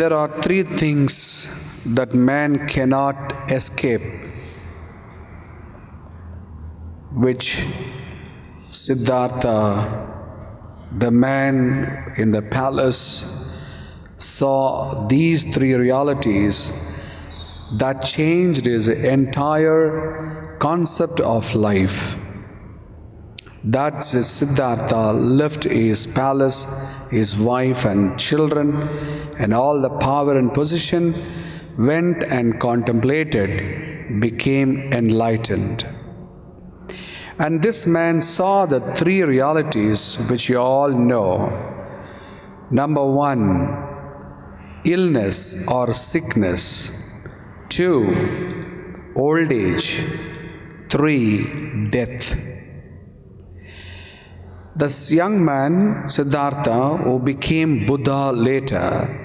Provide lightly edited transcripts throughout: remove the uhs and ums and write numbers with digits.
There are three things that man cannot escape, which Siddhartha, the man in the palace, saw these three realities that changed his entire concept of life. That Siddhartha left his palace, his wife and children, and all the power and position, went and contemplated, became enlightened. And this man saw the three realities which you all know. Number one, illness or sickness. Two, old age. Three, death. This young man, Siddhartha, who became Buddha later,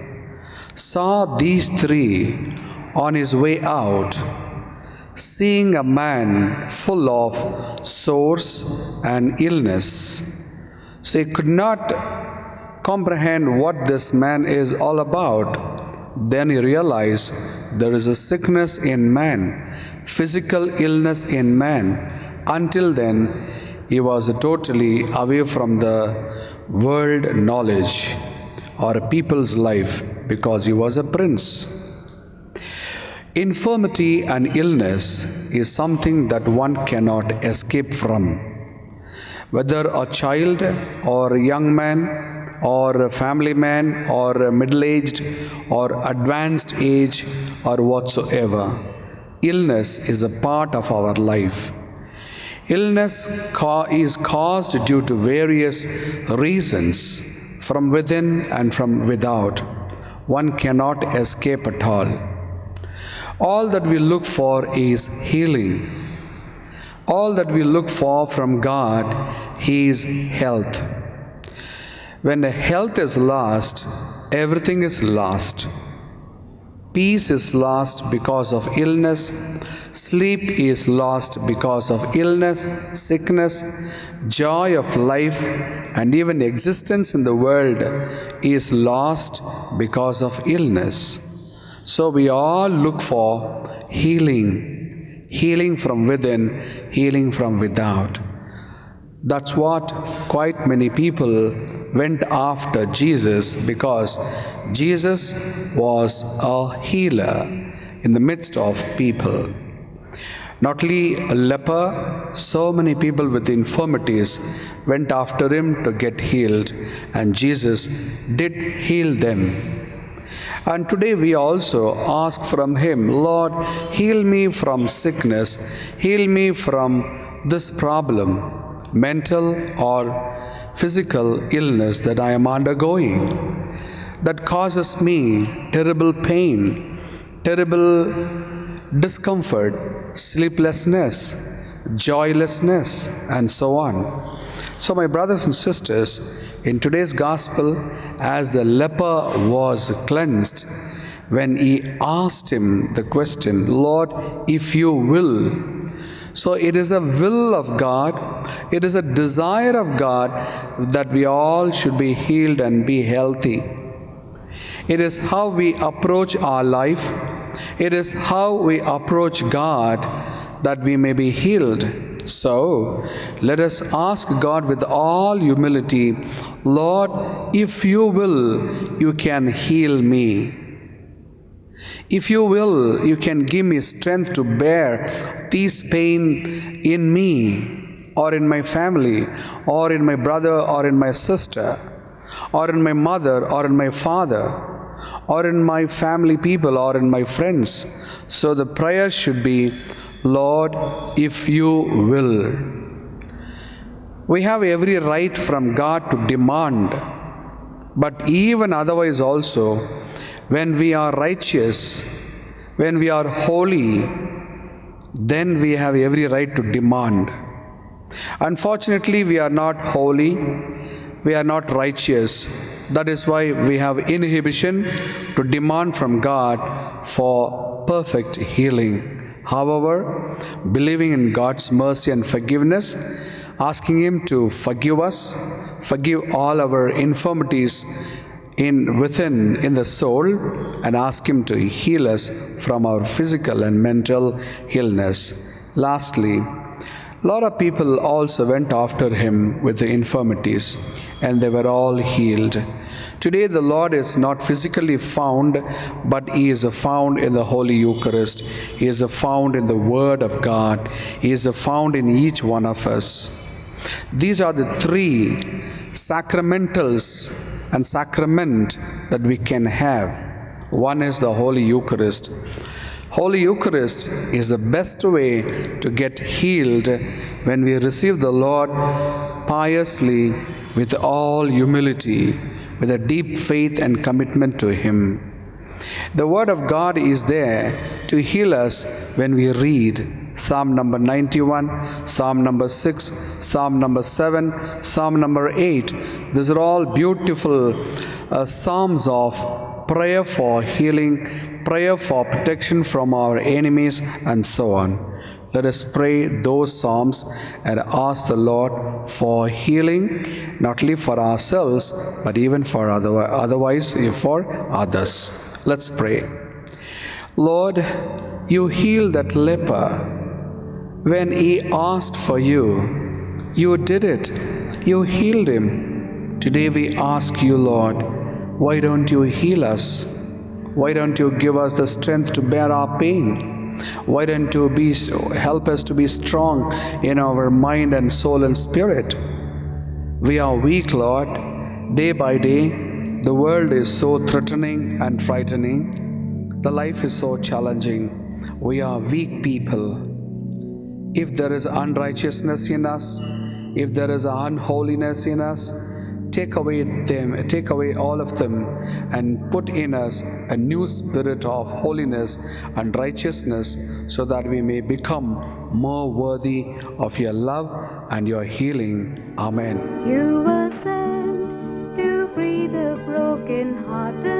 saw these three on his way out, seeing a man full of sores and illness. So he could not comprehend what this man is all about. Then he realized there is a sickness in man, physical illness in man. Until then, he was totally away from the world knowledge or a people's life because he was a prince. Infirmity and illness is something that one cannot escape from. Whether a child or a young man or a family man or a middle-aged or advanced age or whatsoever, illness is a part of our life. Illness is caused due to various reasons from within and from without. One cannot escape at all. All that we look for is healing. All that we look for from God is health. When the health is lost, everything is lost. Peace is lost because of illness. Sleep is lost because of illness, sickness. Joy of life and even existence in the world is lost because of illness. So we all look for healing, healing from within, healing from without. That's what quite many people went after Jesus, because Jesus was a healer in the midst of people. Not only a leper, so many people with infirmities went after him to get healed, and Jesus did heal them. And today we also ask from him, Lord, heal me from sickness, heal me from this problem, mental or physical illness that I am undergoing, that causes me terrible pain, terrible discomfort, sleeplessness, joylessness, and so on. So my brothers and sisters, in today's gospel, as the leper was cleansed, when he asked him the question, Lord, if you will. So it is a will of God, it is a desire of God that we all should be healed and be healthy. It is how we approach our life, it is how we approach God that we may be healed. So, let us ask God with all humility, Lord, if you will, you can heal me. If you will, you can give me strength to bear this pain in me, or in my family, or in my brother, or in my sister, or in my mother, or in my father, or in my family people, or in my friends. So the prayer should be, Lord, if you will. We have every right from God to demand, but even otherwise also, when we are righteous, when we are holy, then we have every right to demand. Unfortunately, we are not holy, we are not righteous. That is why we have inhibition to demand from God for perfect healing. However, believing in God's mercy and forgiveness, asking Him to forgive us, forgive all our infirmities within in the soul and ask Him to heal us from our physical and mental illness. Lastly, a lot of people also went after Him with the infirmities, and they were all healed. Today, the Lord is not physically found, but He is found in the Holy Eucharist. He is found in the Word of God. He is found in each one of us. These are the three sacramentals and sacrament that we can have. One is the Holy Eucharist. Holy Eucharist is the best way to get healed when we receive the Lord piously with all humility, with a deep faith and commitment to Him. The Word of God is there to heal us when we read Psalm number 91, Psalm number 6, Psalm number 7, Psalm number 8. These are all beautiful psalms of prayer for healing, prayer for protection from our enemies, and so on. Let us pray those psalms and ask the Lord for healing, not only for ourselves, but even for otherwise for others. Let's pray. Lord, you healed that leper. When he asked for you, you did it. You healed him. Today we ask you, Lord, why don't you heal us? Why don't you give us the strength to bear our pain? Why don't you help us to be strong in our mind and soul and spirit? We are weak, Lord. Day by day, the world is so threatening and frightening. The life is so challenging. We are weak people. If there is unrighteousness in us, if there is unholiness in us, take away all of them, and put in us a new spirit of holiness and righteousness, so that we may become more worthy of your love and your healing. Amen. You were sent to free the broken-hearted.